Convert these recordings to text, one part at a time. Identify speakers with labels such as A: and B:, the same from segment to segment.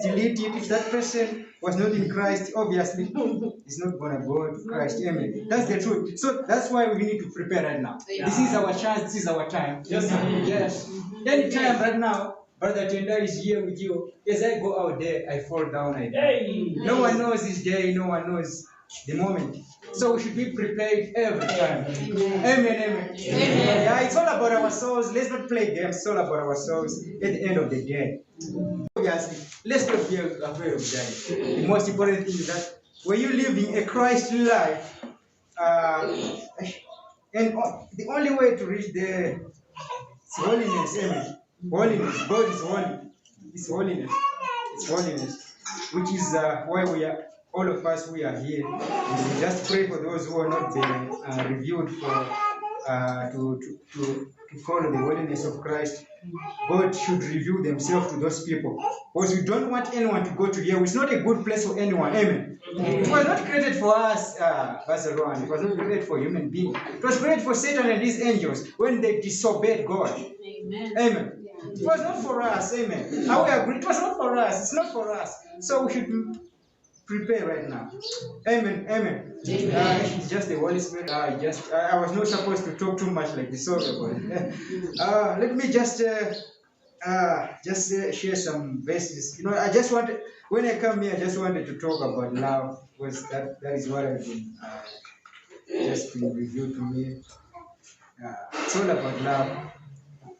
A: delete it. If that person was not in Christ, obviously, he's not going to go to Christ. Amen. That's the truth. So that's why we need to prepare right now. Yeah. This is our chance. This is our time. Yes, sir. Yes. Anytime right now, Brother Tenda is here with you. As I go out there, I fall down. No one knows this day. No one knows the moment. So we should be prepared every time. Amen. Amen. Yeah, it's all about our souls. Let's not play games. It's all about our souls at the end of the day. Obviously, let's not be afraid of dying. The most important thing is that when you're living a Christ life, and the only way to reach there is holiness. Amen. Holiness. God is holy. It's holiness. It's holiness, which is why we are. All of us, we are here. And we just pray for those who are not being reviewed for to follow the holiness of Christ. God should reveal themselves to those people, because we don't want anyone to go to hell. It's not a good place for anyone. Amen. It was not created for us, Pastor Rowan. It was not created for human beings. It was created for Satan and his angels when they disobeyed God. Amen. Amen. It was not for us. Amen. How we agree? It was not for us. It's not for us. So we should prepare right now. Amen. Amen. It's just the Holy Spirit. I was not supposed to talk too much like this. Sorry about it. Let me just share some verses. You know, I just wanted, when I come here, I just wanted to talk about love, because that is what I've been just been revealed to me. It's all about love.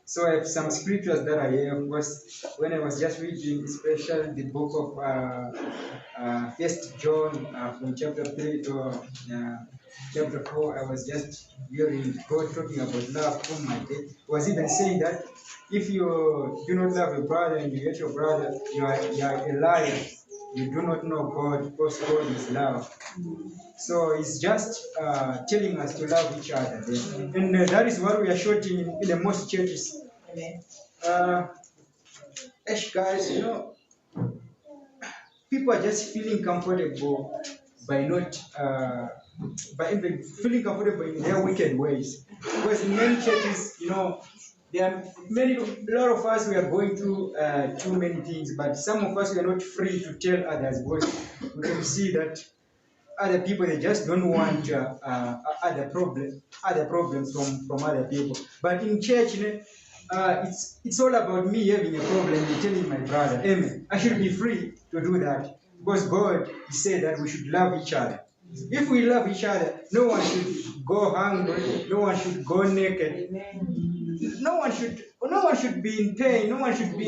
A: So I have some scriptures that I have. Was when I was just reading, especially the book of First John from chapter 3 to chapter 4. I was just hearing God talking about love. Oh my God! Was even saying that if you do not love your brother and you hate your brother, you are a liar. You do not know God, because God is love. So it's just telling us to love each other. And that is what we are showing in the most churches. Guys, you know, people are just feeling comfortable by not, by even feeling comfortable in their wicked ways. Because in many churches, you know, there are a lot of us, we are going through too many things, but some of us, we are not free to tell others. Because we can see that other people, they just don't want other problems from other people. But in church, you know, it's all about me having a problem and telling my brother, amen. I should be free to do that, because God said that we should love each other. If we love each other, no one should go hungry, no one should go naked, no one should be in pain, no one should be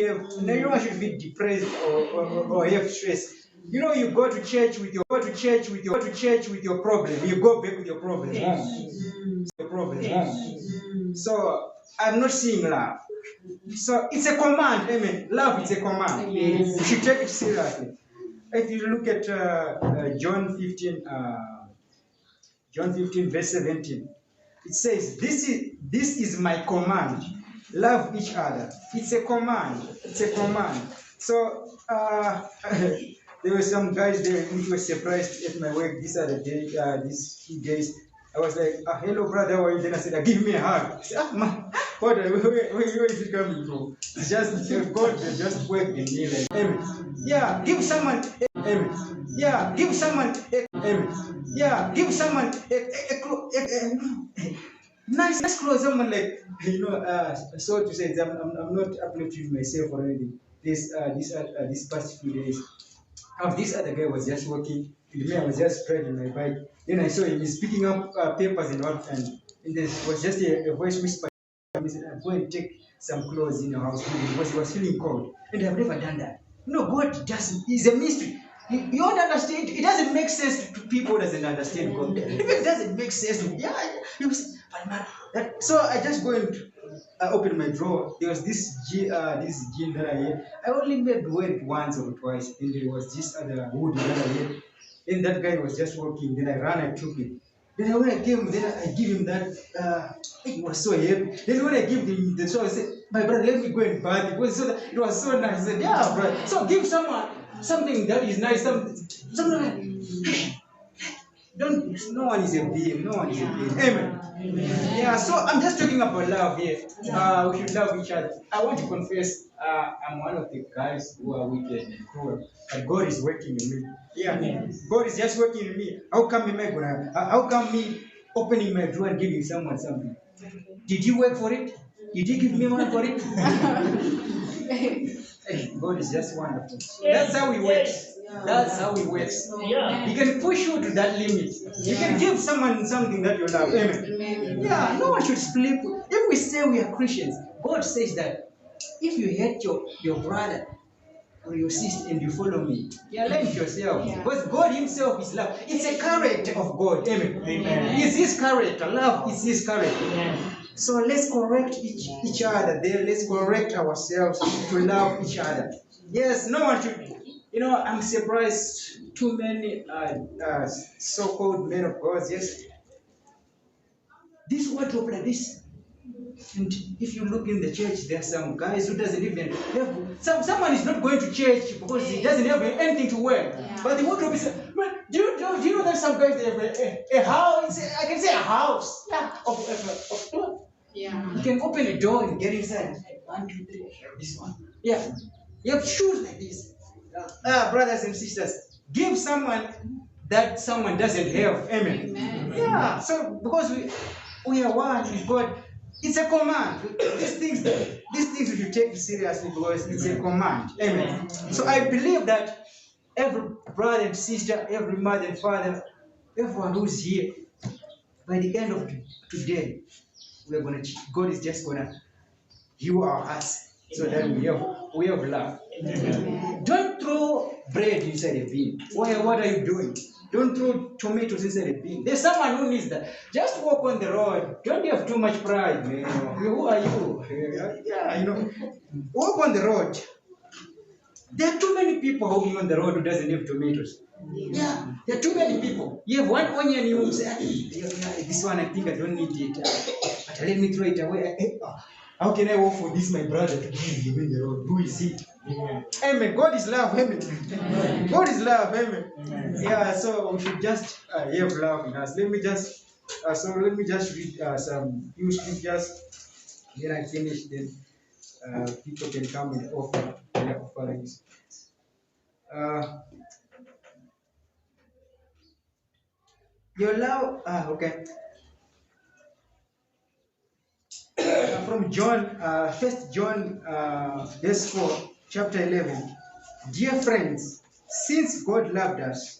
A: depressed or have stress. You know, you go to church with your problem, you go back with your problem home. So I'm not seeing love. So it's a command, amen. Love is a command. You should take it seriously. If you look at John 15, verse 17, it says, "This is my command: love each other." It's a command. It's a command. So there were some guys there who were surprised at my work this other day, these 2 days. I was like, "Hello, brother, how are you?" Then I said, "Give me a hug." I said, "Man, where is it coming from?" It's just God just worked in me like, amen. Yeah, give someone, amen. Yeah, give someone, amen. Yeah, give someone a nice clothes. Someone like, you know, so to say, I'm not uplifting myself or anything. This past few days, this other guy was just walking, and me, I was just riding my bike. Then I saw him, he's picking up papers and what, and there was just a voice whisper. He said, "Go and take some clothes in your house," because he was feeling cold. And I've never done that. You know, God just is a mystery. You don't understand. It doesn't make sense to people who doesn't understand God. If it doesn't make sense, but man, so I just go and open my drawer. There was this jean that I had. I only maybe wear it once or twice. Then there was this other hoodie that I had. And that guy was just walking. Then I ran, I took it. Then when I came, then I give him that. It was so heavy. Then when I give him the show, I said, "My brother, let me go and buy it." It was so nice. I said, "Yeah, brother." So give someone something that is nice. Something like, Don't. No one is a being. No one is a being. Amen. Yeah. So I'm just talking about love here. We should love each other. I want to confess. I'm one of the guys who are wicked and cruel, but God is working in me. Yeah. God is just working in me. How come me, how come me opening my drawer and giving someone something? Did you work for it? Did you give me money for it? Hey, God is just wonderful. That's how He works. That's how He works. He can push you to that limit. You can give someone something that you love. Amen. Yeah, no one should split. If we say we are Christians, God says that if you hate your brother or your sister and you follow me, you're lying to yourself. Because God Himself is love. It's a character of God. Amen. It's His character. Love is His character. So let's correct each other there. Let's correct ourselves to love each other. Yes, no one should. I'm surprised too many so-called men of God. Yes, this wardrobe like this. And if you look in the church, there are some guys who doesn't even have. Someone is not going to church because he doesn't have anything to wear. But the wardrobe is. But do you know that some guys they have a house? I can say a house. Yeah, of clothes. Yeah. You can open a door and get inside. 1, 2, 3. This one. Yeah. You have shoes like this. Brothers and sisters, give someone that someone doesn't have. Amen. Yeah. So because we are one with God, it's a command. These things we should take seriously because it's a command. Amen. So I believe that every brother and sister, every mother and father, everyone who's here, by the end of today, God is just gonna heal our hearts so that we have love. Amen. Don't throw bread inside a bin. What are you doing? Don't throw tomatoes inside a bin. There's someone who needs that. Just walk on the road. Don't have too much pride, man. Who are you? Yeah, walk on the road. There are too many people walking on the road who doesn't have tomatoes. Yeah, there are too many people. You have one onion, you will say, this one I think I don't need it. But let me throw it away. How can I work for this, my brother, to give him in the road? Who is it? Amen. God is love. Amen. God is love. Amen. Yeah, so we should just have love in us. Let me just read some few scriptures. Then I finish. Then people can come and offer their offerings. Your love. Okay. From John, 1 John, verse 4, chapter 11. Dear friends, since God loved us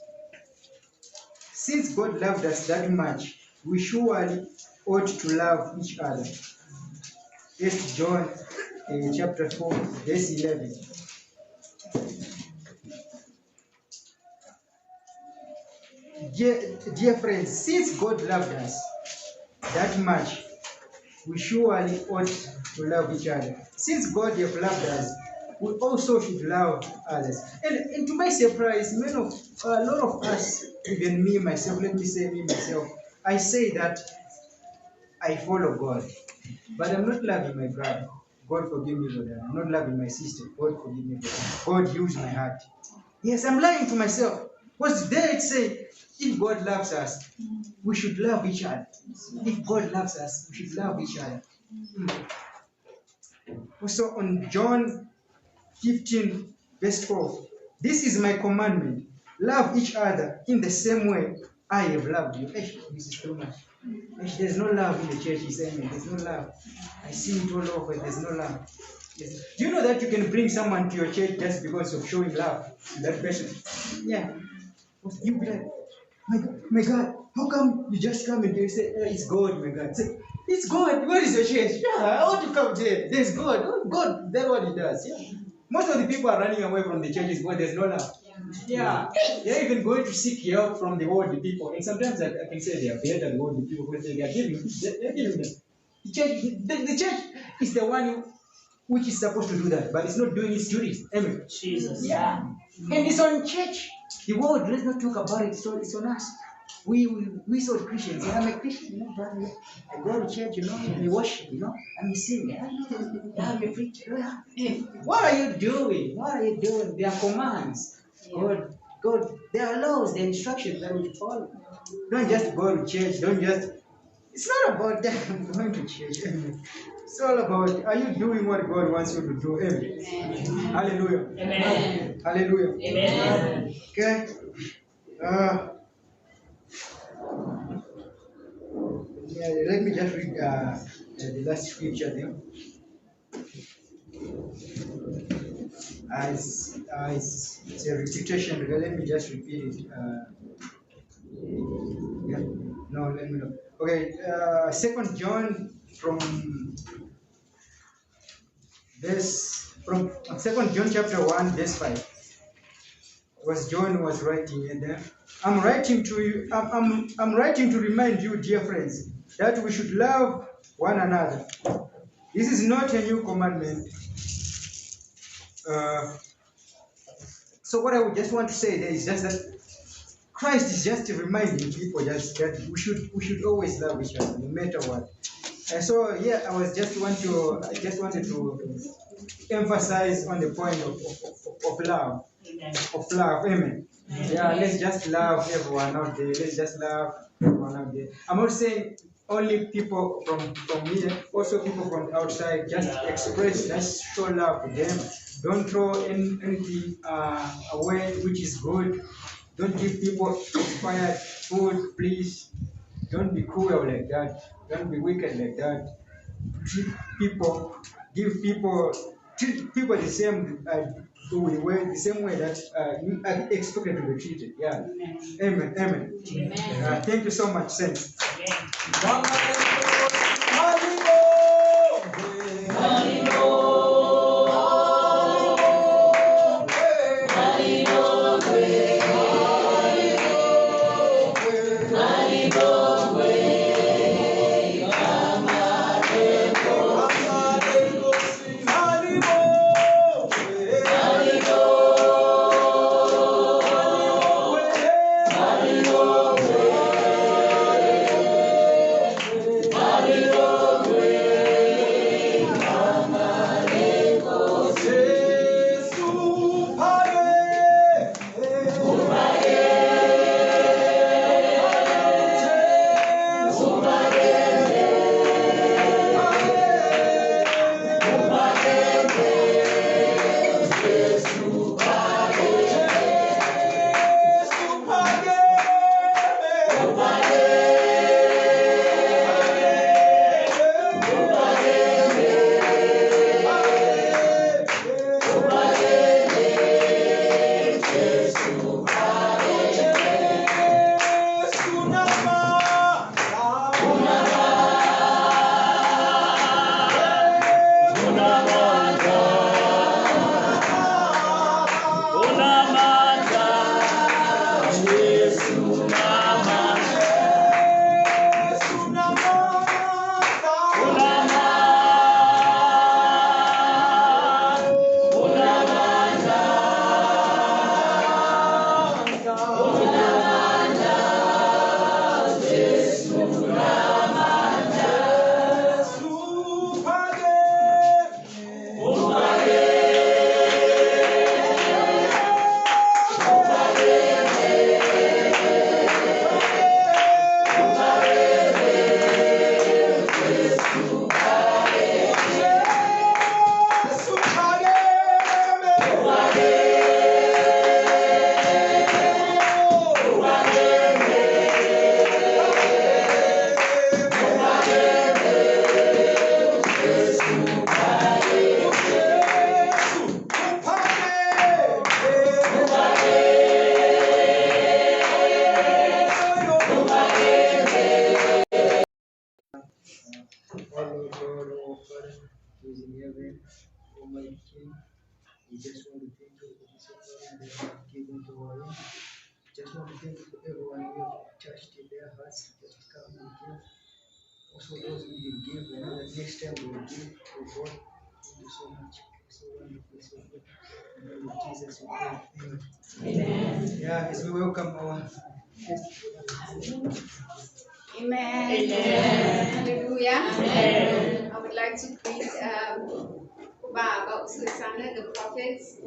A: that much, we surely ought to love each other. 1 John, chapter 4, verse 11. Dear friends, since God loved us that much, we surely ought to love each other. Since God has loved us, we also should love others. And to my surprise, a lot of us, even me myself, let me say me myself, I say that I follow God, but I'm not loving my brother. God forgive me for that. I'm not loving my sister. God forgive me for that. God use my heart. Yes, I'm lying to myself. Because there it says, if God loves us, we should love each other. If God loves us, we should love each other. Also on John 15, verse 4, this is my commandment. Love each other in the same way I have loved you. This is too much. There's no love in the church, he's saying. There's no love. I see it all over. There's no love. Yes. Do you know that you can bring someone to your church just because of showing love to that person? Yeah. You be like, my God, how come you just come and you say, it's God, my God? Say, it's God. Where is your church? Yeah, I want to come there. There's God. Oh, God, that's what He does. Yeah. Most of the people are running away from the churches because there's no love. Yeah. They're even going to seek help from the worldly people. And sometimes I can say they are better than worldly people because they're giving them. The church is the one which is supposed to do that, but it's not doing its duties. Amen. Jesus. Yeah. And it's on church. The world, let's not talk about it. So it's on us. We sort of Christians. I'm a Christian, brother. I go to church, we worship, I'm a singer. I'm a preacher. What are you doing? What are you doing? They are commands. God God, there are laws, there are instructions that we follow. Don't just go to church. Don't just. It's not about that going to church. It's all about, are you doing what God wants you to do? Amen. Hallelujah.
B: Amen.
A: Hallelujah.
B: Amen.
A: Okay. Yeah, let me just read the last scripture there. It's a repetition. Okay, let me just repeat it. Yeah. No, let me know. Okay. Second John from Second John chapter 1 verse 5. Was John was writing, and I'm writing to you. I'm writing to remind you, dear friends, that we should love one another. This is not a new commandment. Uh, so what I would just want to say there is just that Christ is just reminding people just that we should always love each other no matter what. And so yeah, I just wanted to emphasize on the point of love.
B: Amen.
A: Of love, amen. Yeah, let's just love everyone out there. Let's just love everyone out there. I'm not saying only people from here, also people from outside. Just express, just show love to them. Don't throw anything away which is good. Don't give people expired food, please. Don't be cruel like that. Don't be wicked like that. Treat people, treat people the same way, the same way that you are expected to be treated. Yeah. Amen. Amen.
B: Amen.
A: Thank you so much, saints. We just want to thank you for this offering that you have given to our Lord. Just want to thank you for everyone who have touched in their hearts to just come and give. Also those who didn't give, we know that next time we will give to God. Thank you so much. So wonderful, so good. In the name of Jesus, we pray. Amen. Yeah, as we welcome our guest.
C: Amen.
B: Amen.
C: Hallelujah.
B: Amen.
C: I would like to greet Baba Ususana, the prophets.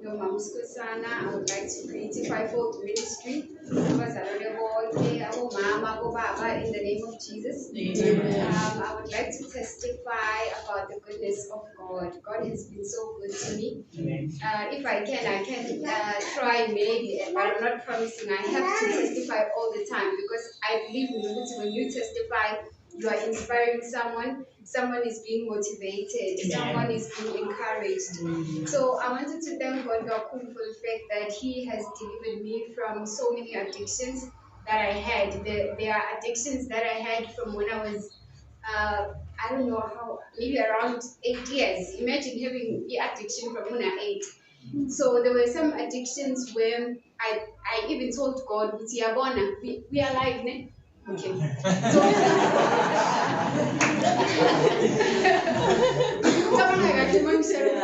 C: No, Mom Skusana, I would like to greet the Fivefold Ministry. Mama, in the name of Jesus. I would like to testify about the goodness of God. God has been so good to me. If I can try maybe, but I'm not promising. I have to testify all the time because I believe when you testify, you are inspiring someone. Someone is being motivated. Someone is being encouraged. So I wanted to thank God for the fact that He has delivered me from so many addictions that I had. There are addictions that I had from when I was, I don't know how, maybe around 8 years. Imagine having the addiction from when I 8. So there were some addictions where I even told God, we are alive, ne? Okay. So,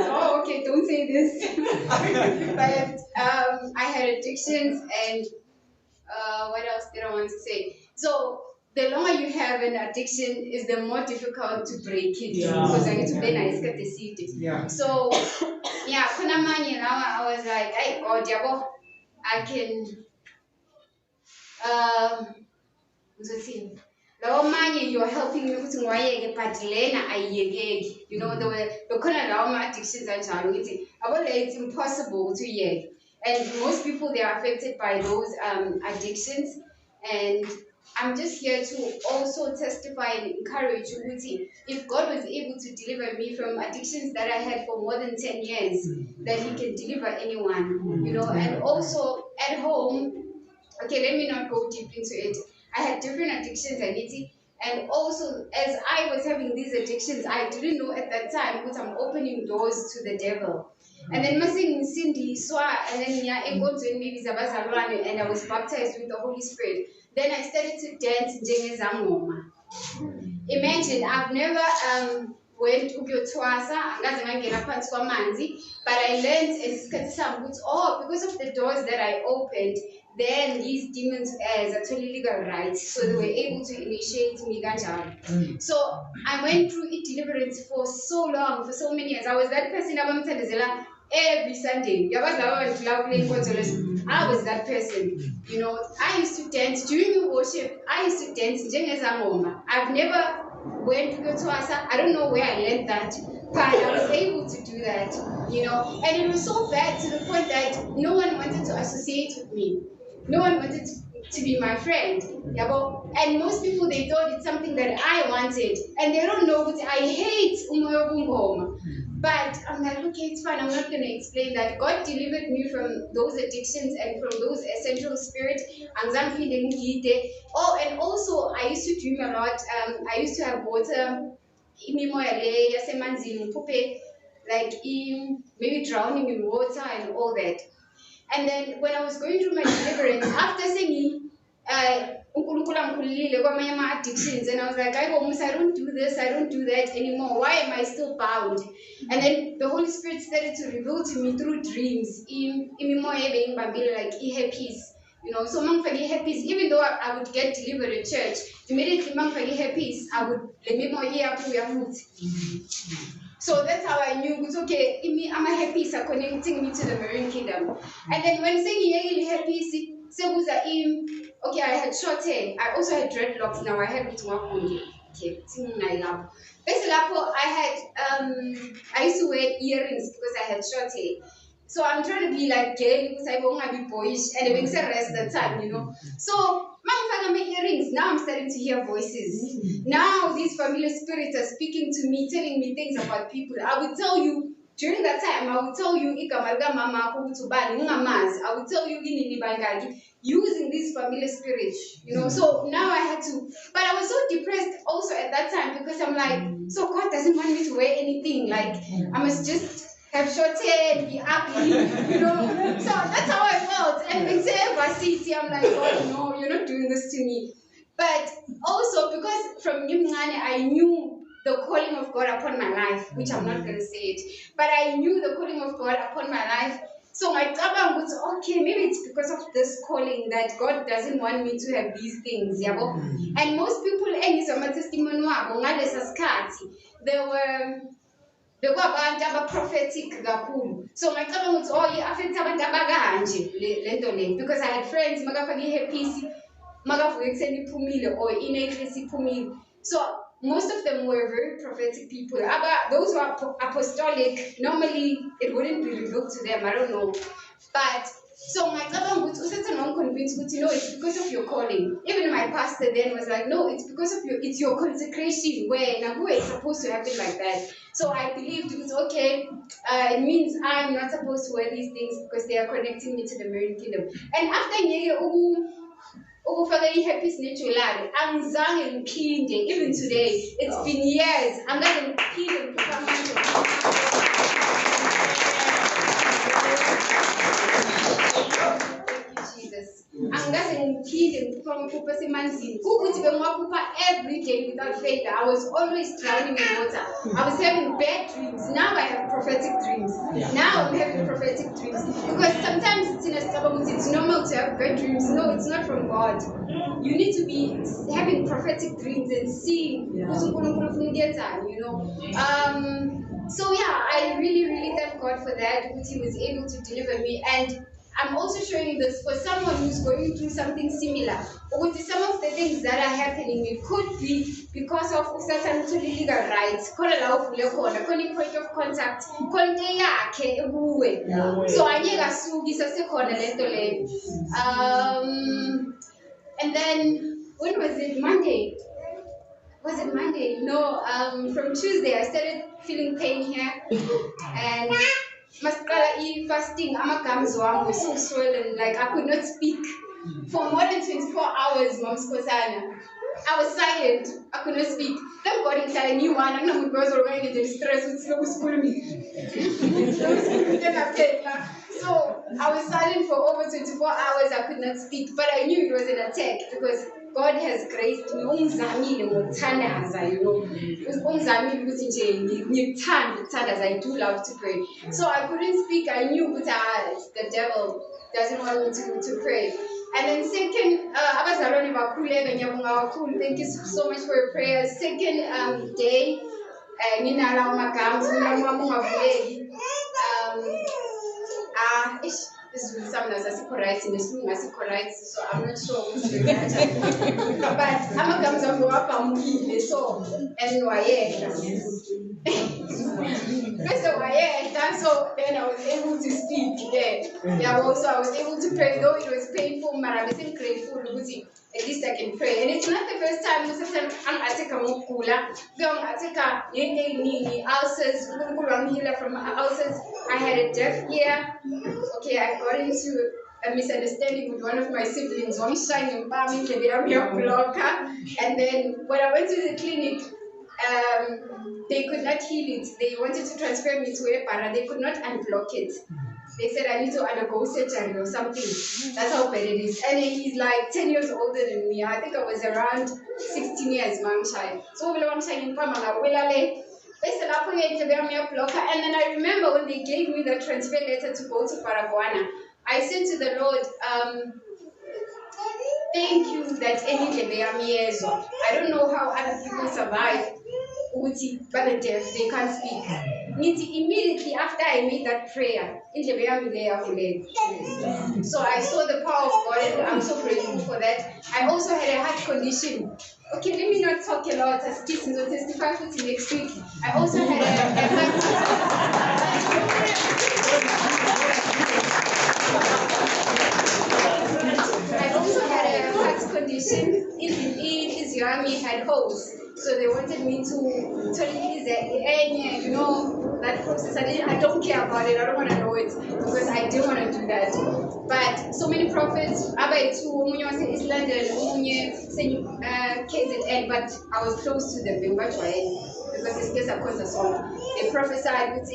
C: oh, okay, don't say this. But I had addictions, and what else did I want to say? So the longer you have an addiction, is the more difficult to break it. Because I need to be nice, get the seed.
A: Yeah.
C: So yeah, I was like, hey God, I can you're helping me with but lena ayiyekeki. You know, the addictions it's impossible to hear. And most people, they are affected by those addictions. And I'm just here to also testify and encourage you. If God was able to deliver me from addictions that I had for more than 10 years, that He can deliver anyone, you know. And also at home, okay, let me not go deep into it. I had different addictions, and also as I was having these addictions, I didn't know at that time because I'm opening doors to the devil. And then Cindy Swa, and then maybe and I was baptized with the Holy Spirit. Then I started to dance njengezangoma. Imagine, I've never went ukuyotwasa, angaze ngangena phansi kwamanzi, but I learned isikhathi sami ukuthi because of the doors that I opened, then these demons as actually legal rights, so they were able to initiate me kanjalo. So I went through deliverance for so long, for so many years. I was that person abamthandazela every Sunday. I was that person. You know, I used to dance during the worship. I used to dance njengezangoma. I've never went to go to Asa. I don't know where I learned that, but I was able to do that, you know. And it was so bad to the point that no one wanted to associate with me. No one wanted to be my friend. And most people, they thought it's something that I wanted. And they don't know, but I hate umoya bungoma. But I'm like, okay, it's fine. I'm not going to explain that. God delivered me from those addictions and from those essential spirits. Oh, and also, I used to dream a lot. I used to have water, like maybe drowning in water and all that. And then when I was going through my deliverance, after singing, addictions, and I was like, I don't do this, I don't do that anymore. Why am I still bound? And then the Holy Spirit started to reveal to me through dreams, like peace. You know, so peace, even though I would get delivered at church, immediately peace, I would let me more here. So that's how I knew it's okay. I'm a happy are connecting me to the Marine Kingdom. And then when saying happy, okay, I had short hair. I also had dreadlocks. Now I have it okay, I used to wear earrings because I had short hair. So I'm trying to be like gay because I won't be boyish and it makes the rest of the time, you know. So my earrings, now I'm starting to hear voices. Now these familiar spirits are speaking to me, telling me things about people. I would tell you during that time, I would tell you I would tell you using these familiar spirits, you know. So now I had to, but I was so depressed also at that time because I'm like, so God doesn't want me to wear anything, like I must just have short hair and be ugly, you know. So that's how I felt. And I'm like, God, no, you're not doing this to me. But also because from Nimngane, I knew the calling of God upon my life, which I'm not going to say it, but I knew the calling of God upon my life. So my tabang was okay, maybe it's because of this calling that God doesn't want me to have these things, yabo. And most people, my testimony, they were bekwabantu aba-prophetic kakhulu. So ngicabanga ukuthi oh i-affect abantu abakanje le nto le, because I had friends makafake i-hairpiece makavuka ekuseni iphumile or i-necklace iphumile. So most of them were very prophetic people. Those who are apostolic, normally it wouldn't be revealed to them, I don't know. But so ngicabanga ukuthi uSatan convinced ukuthi no, it's because of your calling. Even my pastor then was like, no, it's because of it's your consecration where it's supposed to happen like that. So I believed it was okay. It means I'm not supposed to wear these things because they are connecting me to the marine kingdom. And after ukufaka i-happy snatchulari angizange ngiphinde, even today it's been years angikaze ngiphinde ngikhupha amandla. Angikaze ngiphinde ngikhupha amaphupho asemanzini ukuthi bengiwaphupha every day without fail. I was always drowning in water. I was having bad dreams. Now I have prophetic dreams. Now I'm having prophetic dreams because sometimes it's normal to have bad dreams. No, it's not from God. You need to be having prophetic dreams and seeing, you know. So yeah, I really thank God for that, because He was able to deliver me. And I'm also showing this for someone who's going through something similar. With some of the things that are happening, it could be because of certain legal rights. Point of contact. So I need a and then when was it? Monday. Was it Monday? No, from Tuesday I started feeling pain here, and fasting, gums were so swollen, like I could not speak for more than 24 hours. Mom Skosana, I was silent, I could not speak. Thank God it's a new one. I'm not going to get stress with slow school me. So I was silent for over 24 hours. I could not speak, but I knew it was an attack because God has graced me. You know, I do love to pray. So I couldn't speak. I knew the devil doesn't want me to pray. And then second, thank you so much for your prayers. Second day, this is some as correct in the school as correct, so I'm not sure who's the right. But I'm a comes up so and so then I was able to speak there. Yeah, also I was able to pray, though it was painful, but I wasn't grateful because at least I can pray. And it's not the first time I'm ulcers, from ulcers. I had a deaf ear. Okay, I got into a misunderstanding with one of my siblings, one shining blocker. And then when I went to the clinic, they could not heal it. They wanted to transfer me to a para. They could not unblock it. They said I need to undergo surgery or something. That's how bad it is. And he's like 10 years older than me. I think I was around 16 years, Mamshai. So I'm saying, and then I remember when they gave me the transfer letter to go to Paraguana, I said to the Lord, thank you that I don't know how other people survive, but the deaf, they can't speak. Immediately after I made that prayer, so I saw the power of God, and I'm so grateful for that. I also had a heart condition. Okay, let me not talk a lot. As kids will testify for next week. I also had a heart condition. His army had holes. So they wanted me to tell you know, that process. I don't care about it. I don't want to know it because I didn't want to do that. But so many prophets, East London, KZN, but I was close to them because it's just a song. They prophesied with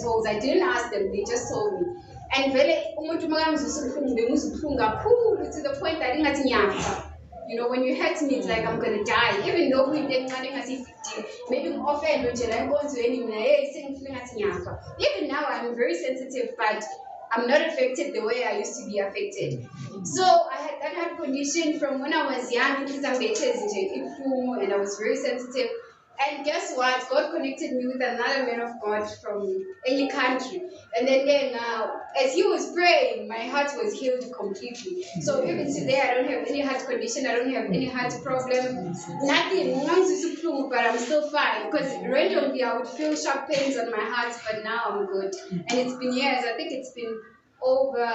C: holes. I didn't ask them, they just told me. And to the point that I didn't have. You know, when you hurt me, it's like I'm gonna die. Even though we didn't maybe I'm offended, I'm going to anywhere. Even now, I'm very sensitive, but I'm not affected the way I used to be affected. So I had that heart condition from when I was young, and I was very sensitive. And guess what? God connected me with another man of God from any country. And then as he was praying, my heart was healed completely. So even today, I don't have any heart condition. I don't have any heart problem. Nothing. But I'm still fine. Because randomly, I would feel sharp pains on my heart, but now I'm good. And it's been years. I think it's been over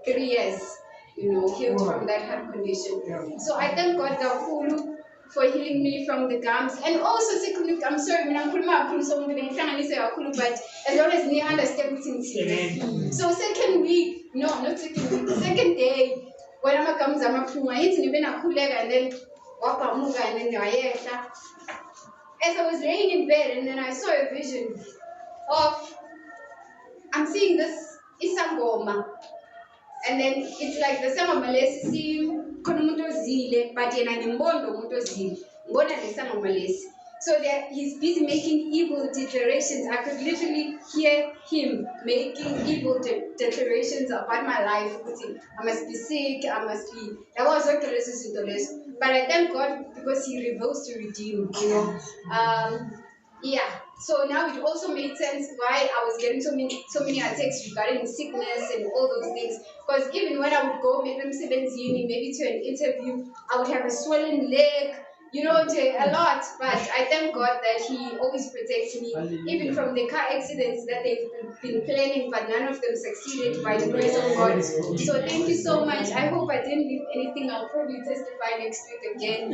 C: 3 years, healed from that heart condition. So I thank God kakhulu for healing me from the gums. And also, secondly, I'm sorry, but as long as you understand things. So second week, no, not second week, second day, when I'm a gums, I'm a pluma, and then wapamuga, and then as I was laying in bed, and then I saw a vision of, I'm seeing this Isangoma. And then it's like the same Malesi, Konomuto but in an imbondo Mutozile, Mbona the same Malesi. So that he's busy making evil declarations. I could literally hear him making evil declarations about my life. I must be sick, I must be. That was what but I thank God because he reveals to redeem, Yeah. So now it also made sense why I was getting so many attacks regarding sickness and all those things. Because even when I would go maybe to an interview, I would have a swollen leg, a lot. But I thank God that he always protects me, even from the car accidents that they've been planning, but none of them succeeded by the grace of God. So thank you so much. I hope I didn't leave anything. I'll probably testify next week again.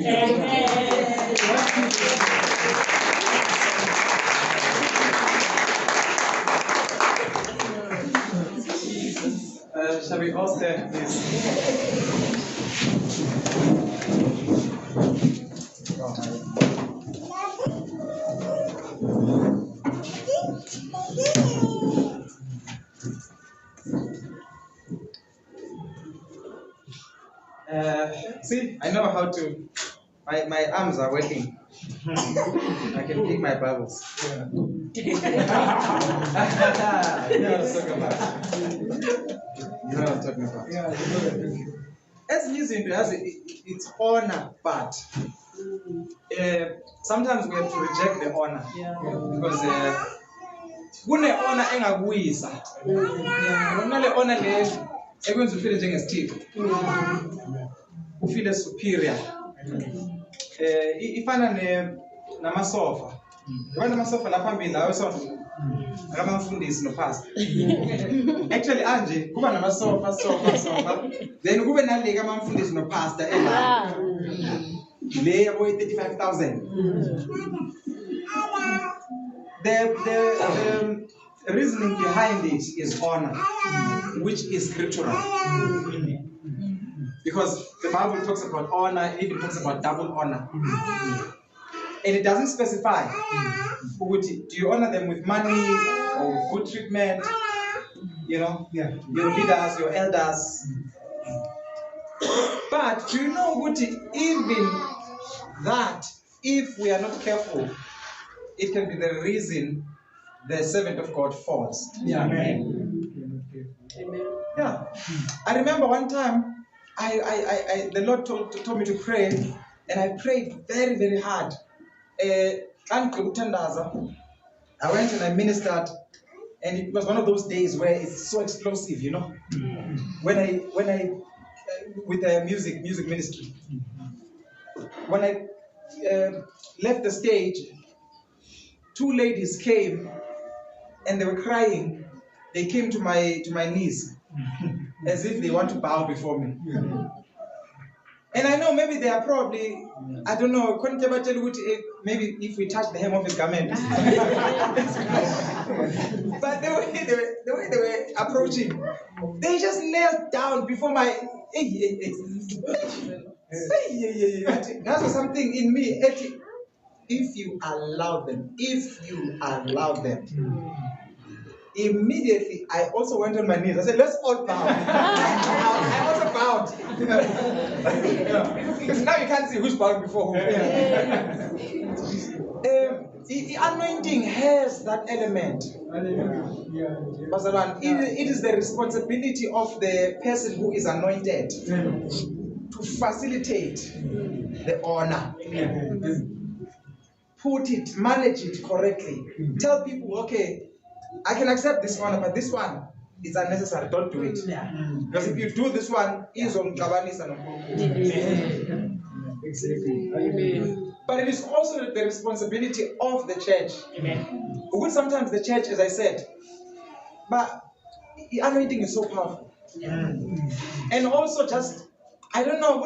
D: Shall we all stand, please? See, I know how to. My arms are working. I can pick my bubbles. Yeah. You know what I'm talking about. You know what I'm talking about. As music has its honor, but sometimes we have to reject the honor because kune honor engakuyisa. Kunale honor le ekwenza ufile njengesithixo. Ufile superior. Ifana namasofa. Yabona amasofa lapha phambili lawo sofa. Akamafundisi no pastor. Actually anje kuba namasofa sofa. Then kube nale kamafundisi no pastor ela. Le yabo 35,000. The reasoning behind it is honor, which is scriptural. Because the Bible talks about honor, it even talks about double honor. And it doesn't specify. Do you honor them with money or with good treatment? Your leaders, your elders. But do you know what? Even that, if we are not careful, it can be the reason the servant of God falls.
A: Yeah.
D: Amen. Yeah. I remember one time, the Lord told me to pray, and I prayed very, very hard. I went and I ministered, and it was one of those days where it's so explosive, When I with the music ministry, when I left the stage, 2 ladies came, and they were crying. They came to my knees, as if they want to bow before me. And I know maybe they are probably, I don't know, maybe if we touch the hem of his garment. But the way they were approaching, they just knelt down before my. That's something in me. If you allow them, immediately I also went on my knees. I said, let's all bow. I also bowed. Because now you can't see who's bowing before who. The anointing has that element. It is the responsibility of the person who is anointed to facilitate the honor. put it, manage it correctly. Tell people, okay, I can accept this one, but this one is unnecessary. Don't do it. Because if you do this one, is on
A: Exactly. Amen.
D: but it is also the responsibility of the church.
B: Amen.
D: Because sometimes the church, as I said, but the anointing is so powerful. And also just, I don't know,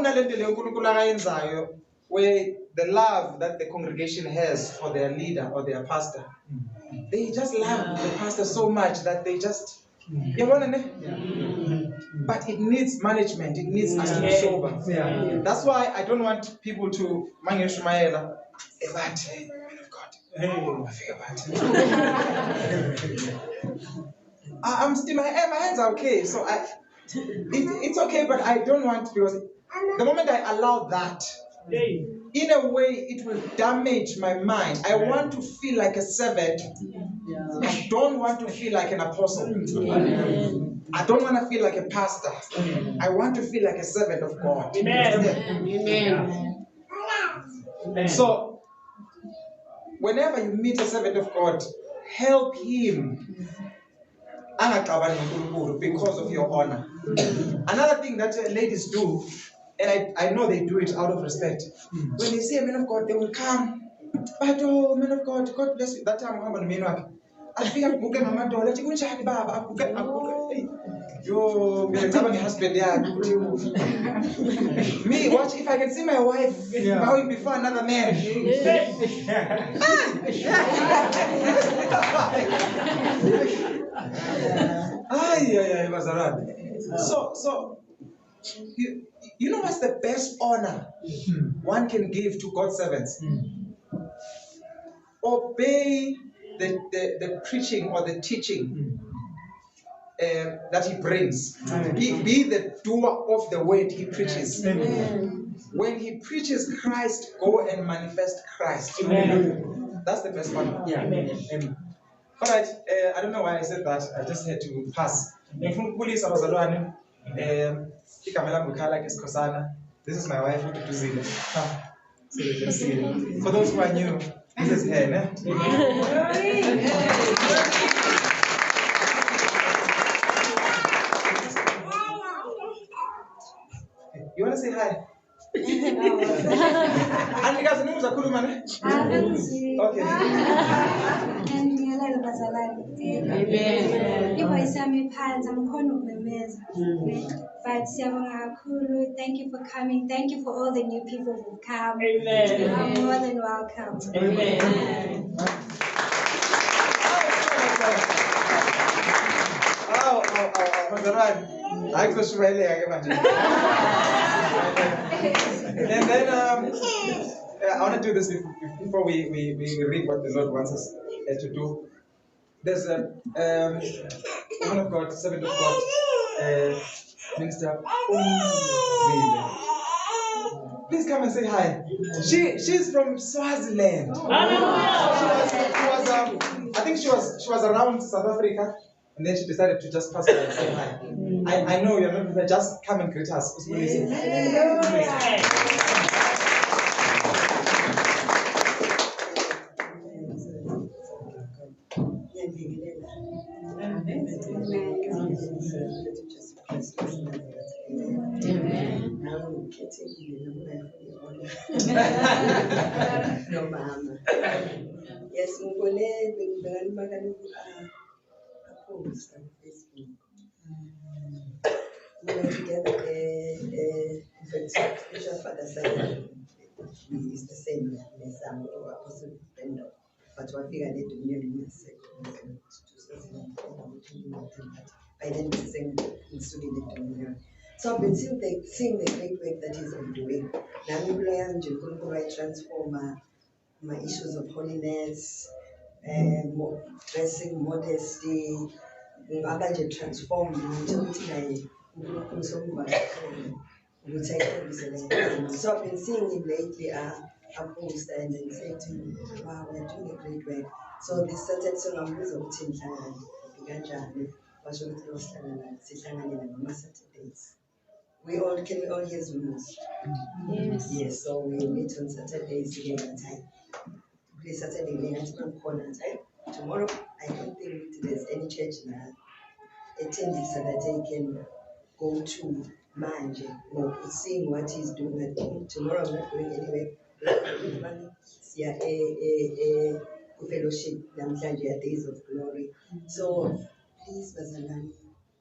D: where the love that the congregation has for their leader or their pastor, they just love the pastor so much that they just, but it needs management, it needs us to be sober.
A: Yeah.
D: That's why I don't want people to manage Shumaela. But, hey, man of God, I feel bad. I'm still, my hands are okay, so it's okay, but I don't want, because the moment I allow that, in a way, it will damage my mind. I want to feel like a servant. I don't want to feel like an apostle. I don't want to feel like a pastor. I want to feel like a servant of God.
C: Amen.
D: So, whenever you meet a servant of God, help him because of your honor. Another thing that ladies do, and I know they do it out of respect, when they see a man of God, they will come. But oh, man of God, God bless you. That time I'm on the I feel I'm booking my door. Let you go check Baba. Yo, my husband, yeah. Me, watch if I can see my wife bowing before another man. So you know what's the best honor one can give to God's servants? Obey the preaching or the teaching that he brings. Be the doer of the word he preaches. When he preaches Christ, go and manifest Christ. That's the best honor. All right, I don't know why I said that. I just had to pass. This is my wife, so you can see it. For those who are new, this is her. You want to say hi? And you guys know who's a cool man? Okay.
E: But thank you for coming. Thank you for all the new people who've come.
B: Amen.
E: You are more than welcome.
B: Amen.
D: And then I want to do this before we read what the Lord wants us to do. There's a woman of God, servant of God, Minister. Please come and say hi. She's from Swaziland. I think she was around South Africa, and then she decided to just pass by and say hi. I know you're not prepared. Just come and greet us.
F: No, mama. Yes, Mugole, post on Facebook. We were together Bishop Father Simon is the same as Apostle Bendo, but what we are to do is by then so I've been seeing the great work that he's been doing. Now I'm transformer, my issues of holiness, dressing, modesty, transformed so I've been seeing him lately post and then say to me, wow, we're doing a great work. So this started so I'm Saturdays. Can we all hear Zulu? Yes. Yes, so we meet on Saturdays again at time. Kule Saturday ngathi bakhona nje. Tomorrow I don't think there's any church now attending so that they can go to manje or seeing what he's doing. Tomorrow I'm not going anywhere. Yeah, a fellowship, namhlanje Days of Glory. So please, Bazalani,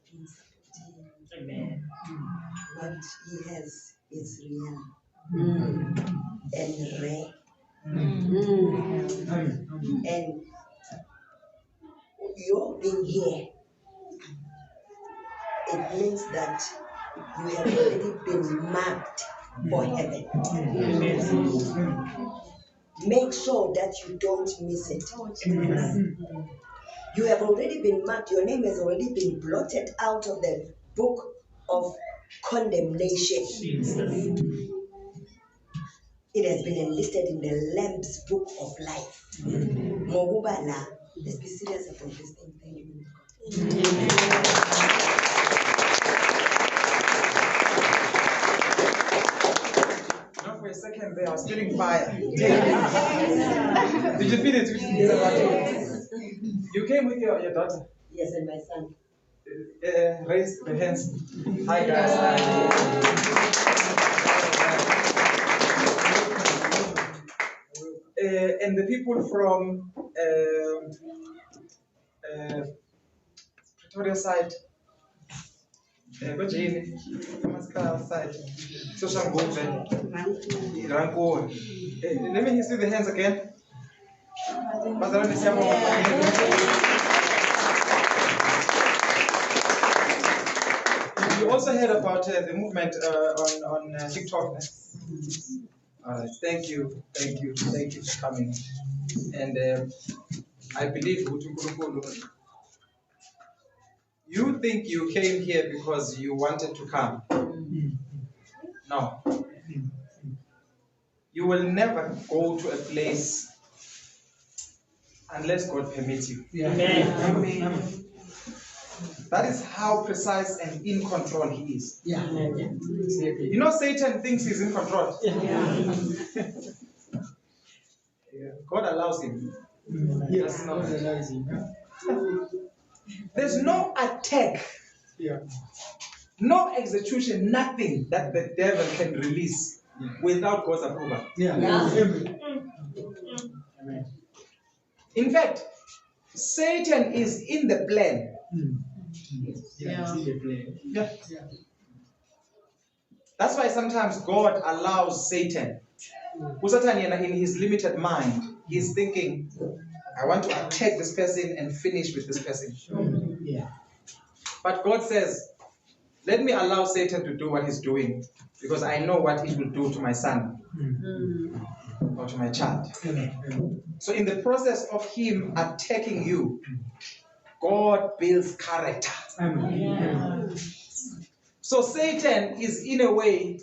F: please support him.
B: Amen.
F: What he has is real and rare. And your being here, it means that you have already been marked for heaven. Make sure that you don't miss it. You have already been marked, your name has already been blotted out of the book of condemnation. It has been enlisted in the Lamb's book of life. Mohubala, let's be serious about this thing. Thank you.
D: Not for a second there, I was feeling fire. Did you feel it? You came with your daughter?
F: Yes, and my son.
D: Raise the hands. Hi guys. And the people from Pretoria side, Virginia, Maskell side, Social Movement, Rancor. Let me see the hands again. You also heard about the movement on TikTok. All right, thank you for coming. And I believe you think you came here because you wanted to come. No. You will never go to a place unless God permits you.
B: Amen.
D: That is how precise and in control He is.
A: Yeah.
D: You know, Satan thinks he's in control. God allows him.
A: Yes.
D: not- There's no attack,
A: Yeah.
D: no execution, nothing that the devil can release without God's approval.
A: Yeah. Amen.
D: In fact, Satan is in the plan.
A: Yeah. See the plan.
D: Yeah. That's why sometimes God allows Satan. Satan in his limited mind, he's thinking, I want to attack this person and finish with this person.
A: Yeah.
D: But God says, let me allow Satan to do what he's doing because I know what it will do to my son or to my child. So in the process of him attacking you, God builds character. So Satan is in a way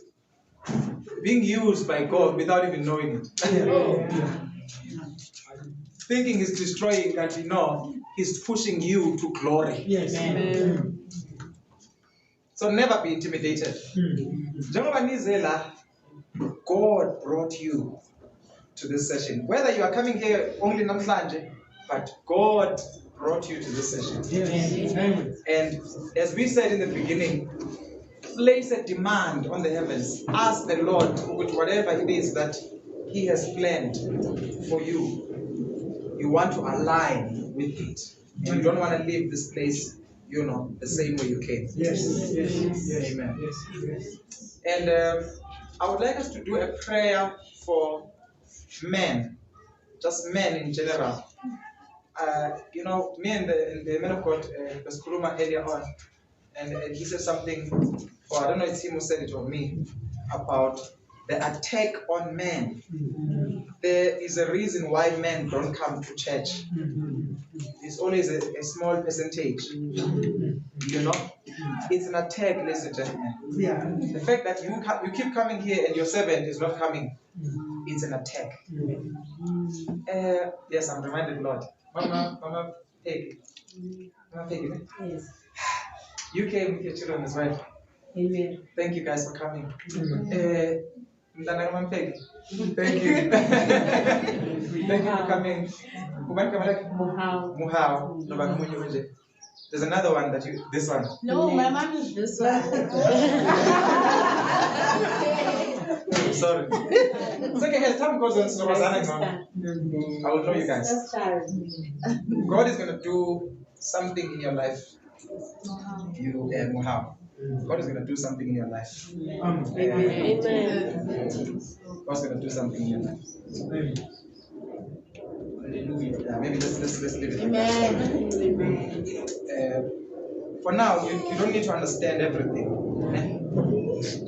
D: being used by God without even knowing it. Thinking he's destroying, and you know, he's pushing you to glory.
A: Yes.
D: So never be intimidated. Njengoba nizela, God brought you to this session. Whether you are coming here only namhlanje, but God brought you to this session. And as we said in the beginning, place a demand on the heavens. Ask the Lord with whatever it is that He has planned for you. You want to align with it. And you don't want to leave this place, you know, the same way you came.
A: Yes.
D: Amen.
A: Yes.
D: And I would like us to do a prayer for men, just men in general. You know, me and the man of God, was Kuruma earlier on, and he said something, or I don't know if it's him who said it or me, about the attack on men. There is a reason why men don't come to church. It's always a small percentage. You know, it's an attack, ladies and gentlemen.
A: Yeah.
D: The fact that you keep coming here and your servant is not coming, it's an attack. Yes, I'm reminded, Lord. Mama, Peggy. Mama Peggy.
F: Yes.
D: You came with your children as well.
F: Amen.
D: Thank you guys for coming. Thank you. Thank you for coming. Muhao. There's another one that you, this one.
B: No, my mom is this one.
D: Sorry. It's okay, as time goes on, so I will show you guys. God is going to do something in your life. You and Muhao. God is going to do something in your life.
B: Amen.
D: God's going to do something in your life. Yeah, maybe let's leave it.
B: Amen.
D: For now, you don't need to understand everything.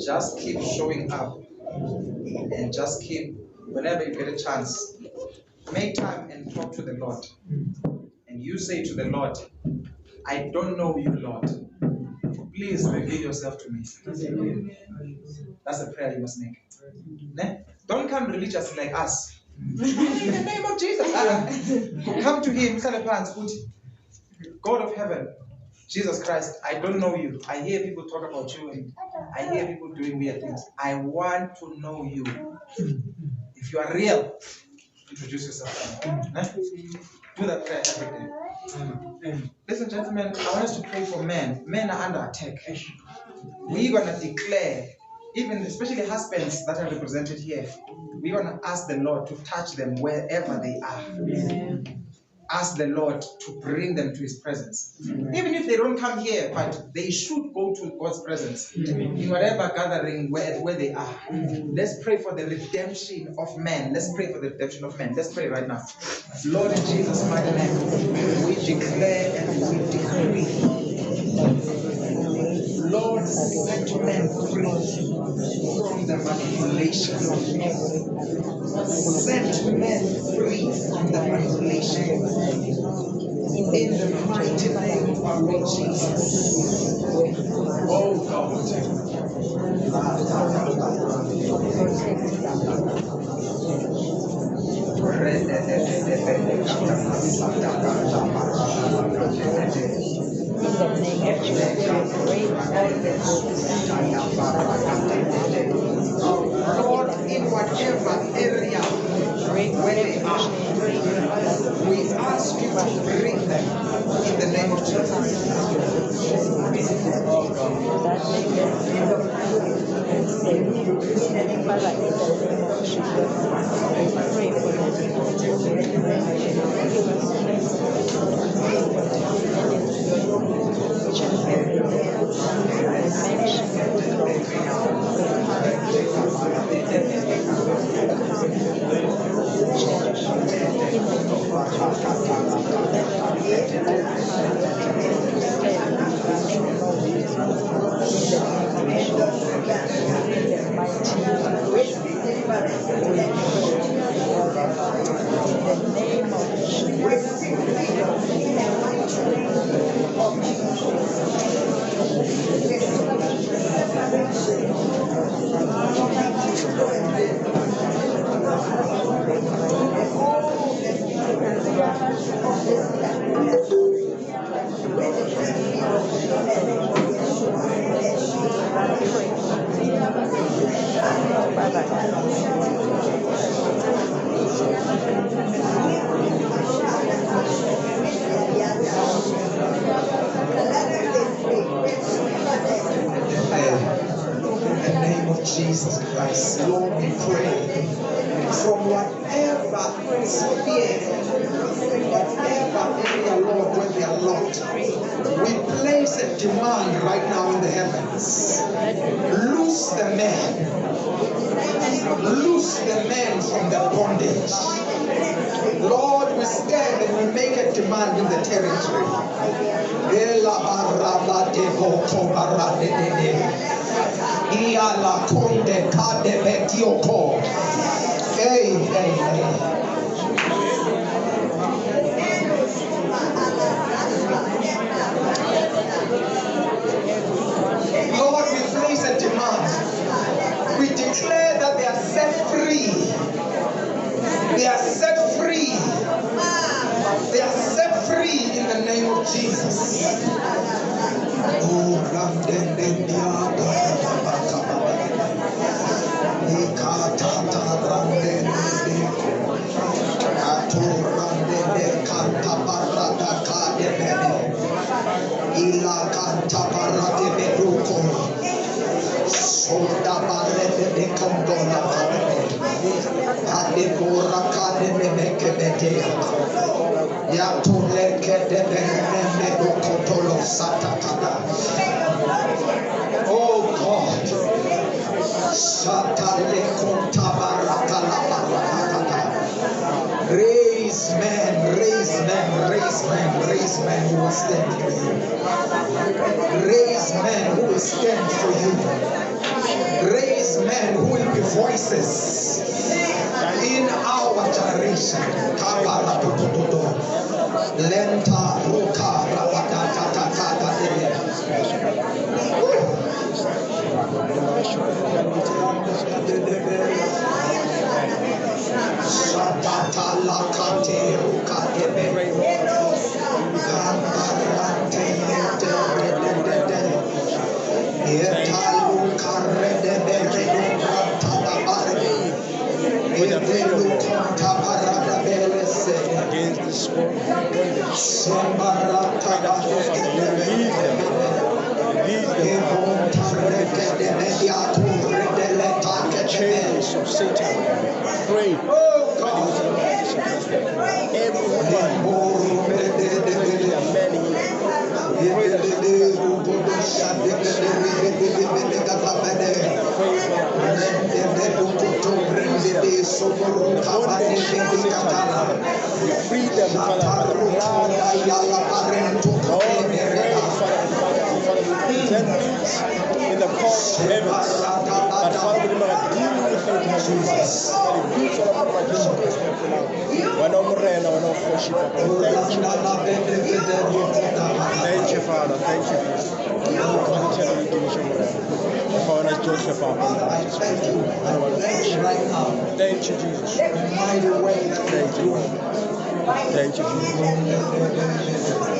D: Just keep showing up. And just keep, whenever you get a chance, make time and talk to the Lord. And you say to the Lord, I don't know you, Lord. Please reveal yourself to me. That's a prayer you must make. Don't come religious like us. In the name of Jesus. Come to Him, God of heaven, Jesus Christ, I don't know you. I hear people talk about you and I hear people doing weird things. I want to know you. If you are real, introduce yourself to me. Do that prayer every day. Listen, gentlemen, I want us to pray for men. Men are under attack. We're going to declare, even especially husbands that are represented here, we're going to ask the Lord to touch them wherever they are. Ask the Lord to bring them to His presence. Even if they don't come here, but they should go to God's presence in whatever gathering where they are. Let's pray for the redemption of men. Let's pray for the redemption of men. Let's pray right now. Lord, in Jesus' mighty name, we declare and we decree. Lord, set men free from the manipulation of men. Set men free from the manipulation. In the mighty name of our Lord Jesus. Oh Lord, in whatever area where they are, we ask you to bring them in the name of Jesus. Jesus Christ, Lord, we pray from whatever sphere, whatever area, Lord, where they are locked, we place a demand right now in the heavens. Loose the men. Loose the men from the bondage. Lord, we stand and we make a demand in the territory. La conde cade betioko. Hey, hey, hey. Lord, we place a demand. We declare that they are set free. They are set free. They are set free in the name of Jesus. Oh,
G: Soda barrete de condona Ade bora kade me meke bedea Ya tule kede berene do kotolo satakada Oh God Satale kontabaraka la barakata Raise men who will stand for you. Raise men who will stand for you. Raise men who will be voices in our generation. Lenta ruka Shatata la kate ruka debe Gambarante Yetalu karede bere tada barbe Yetelu konta barada belese
H: against this world.
G: Sembarata
H: Chains of Satan. Pray. Every woman, free them, Father. Send peace in the court of heavens. That Father will never deal with them, Jesus. And it beats all about my Jesus Christ. When I'm ready, when I'm worship. Thank you, Father. Thank you. Thank you, Jesus. Thank you. Thank you, Jesus.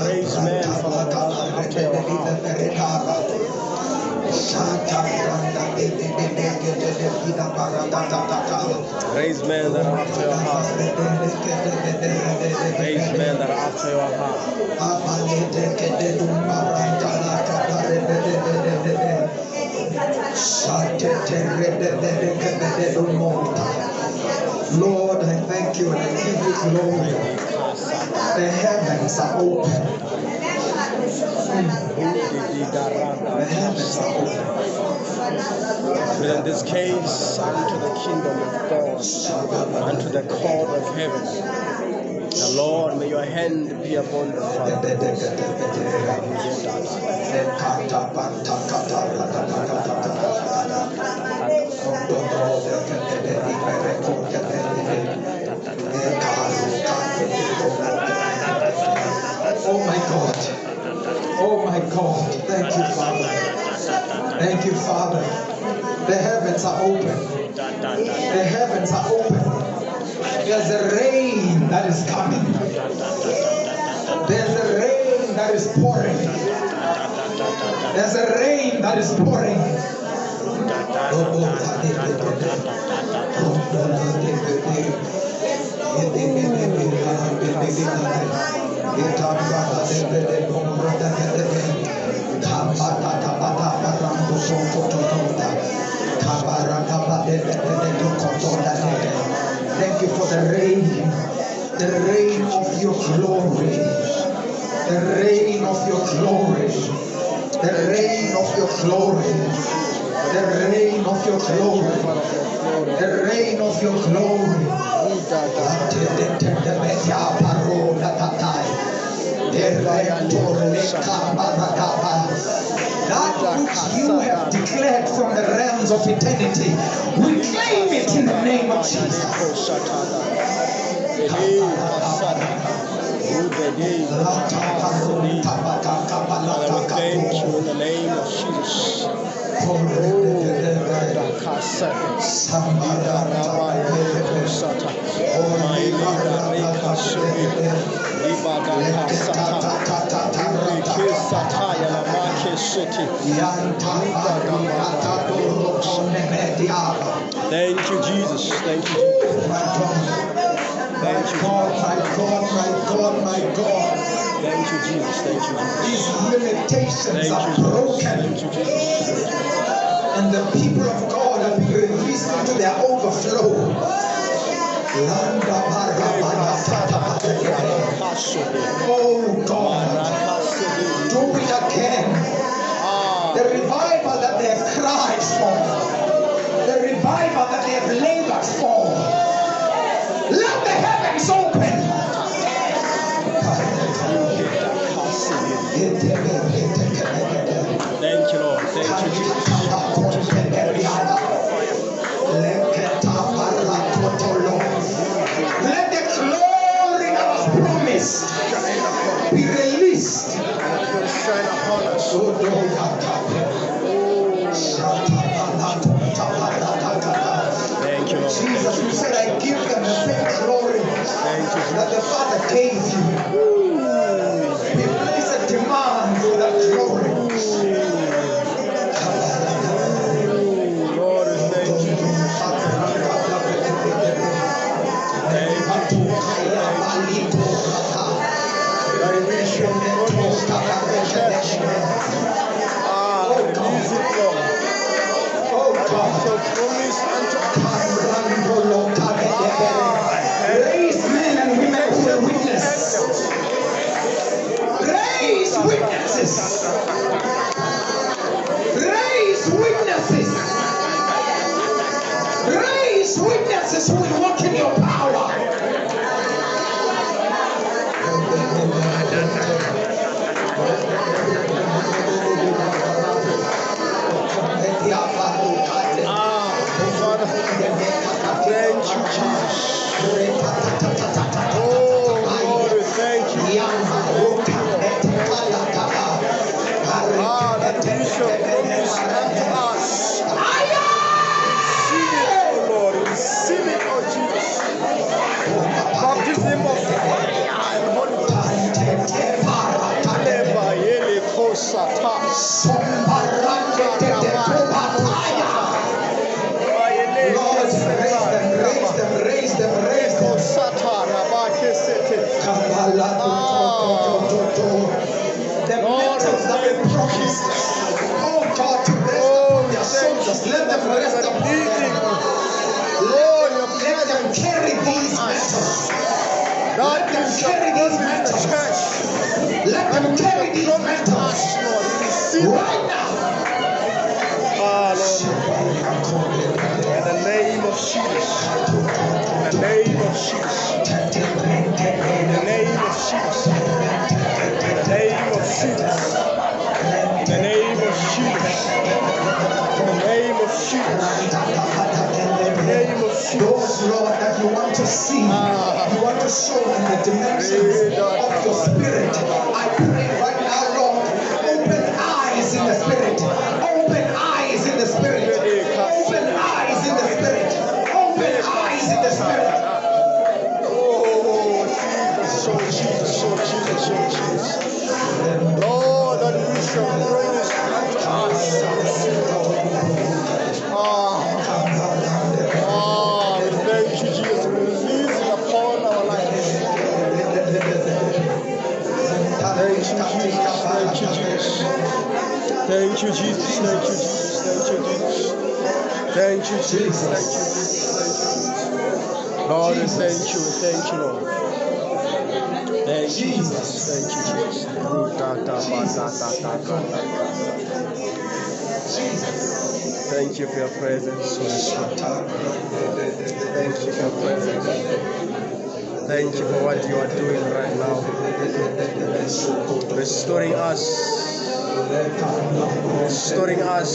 H: Raise men from the after your heart. Raise men that are after your heart. Raise men that are after your heart.
G: Lord, I thank you and I give you glory. The heavens are open. The heavens are open.
H: But in this case, unto the kingdom of God, unto the court of heaven. The Lord, may your hand be upon the Father.
G: Oh my God. Oh my God. Thank you, Father. Thank you, Father. The heavens are open. The heavens are open. There's a rain that is coming. There's a rain that is pouring. There's a rain that is pouring. Thank you for the rain of your glory, the rain of your glory, the rain of your glory, the rain of your glory, the rain of your glory. That which you have declared from the realms of eternity, we claim it in the name of Jesus.
H: Thank you in the name of Jesus. City. Thank you, Jesus. Thank you, Jesus. Thank you.
G: God, my God, my God, my God.
H: Thank you, Jesus. Thank you, Jesus.
G: These limitations are broken.
H: Thank you, Jesus.
G: And the people of God have been released into their overflow. Oh God, do it again. The revival that they have cried for, the revival that they have labored for. Let the heavens open.
H: Thank you, Lord. Thank you, Jesus.
G: Let the glory that was promised be released.
H: Shine upon us. Thank you, Lord.
G: Jesus, you said, I give them the same glory
H: Thank you,
G: that the Father gave you. We place a demand for that glory.
H: Lord, thank you. Release it, Lord.
G: Oh God.
H: So promise unto
G: Raise men and women who will witness. Raise witnesses. Raise witnesses. Raise witnesses who will walk in your power.
H: Father, thank you, Jesus. Oh, Lord, thank you. That you shall promise unto us. Receive it, oh Jesus. Baptism of fire and Holy Ghost. Leba yele kosata.
G: Lord, raise them. The metals that were promised. Oh God, to rest upon their shoulders. Let them rest upon them. Let them carry these metals. Let them carry these metals. Let them carry these metals. Right now.
H: Lord. In the name of Jesus. In the name of Jesus. In the name of Jesus. In the name of Jesus. In the name of Jesus. In the name of Jesus. In the name of Jesus.
G: Those, Lord, that you want to see, you want to show them the dimensions of your spirit. I pray right now, Lord, open eyes in the spirit. Open eyes in the spirit. Open eyes in the spirit. Open eyes in the spirit.
H: Jesus. Lord, that you shall promise unto us. Thank you, Jesus. Release it upon our lives. Thank you, Jesus. Thank you, Jesus. Thank you, Jesus. Thank you, Jesus. Thank you, Jesus. Thank you, Jesus. Thank you, Jesus. Lord, we thank you. Thank you, Lord. Thank you, Jesus. Thank you, Jesus. Thank you for your presence. Thank you for your presence. Thank you for what you are doing right now. Restoring us. Restoring us.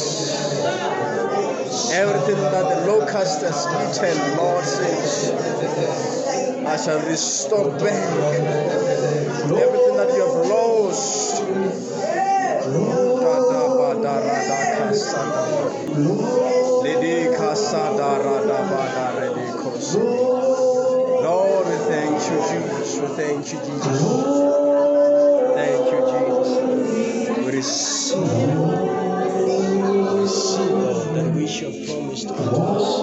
H: Everything that the locust has eaten, Lord says, I shall restore back. Everything that you have lost. Lord, we thank you, Jesus. We thank you, Jesus. Thank you, Jesus. We receive. finished with us.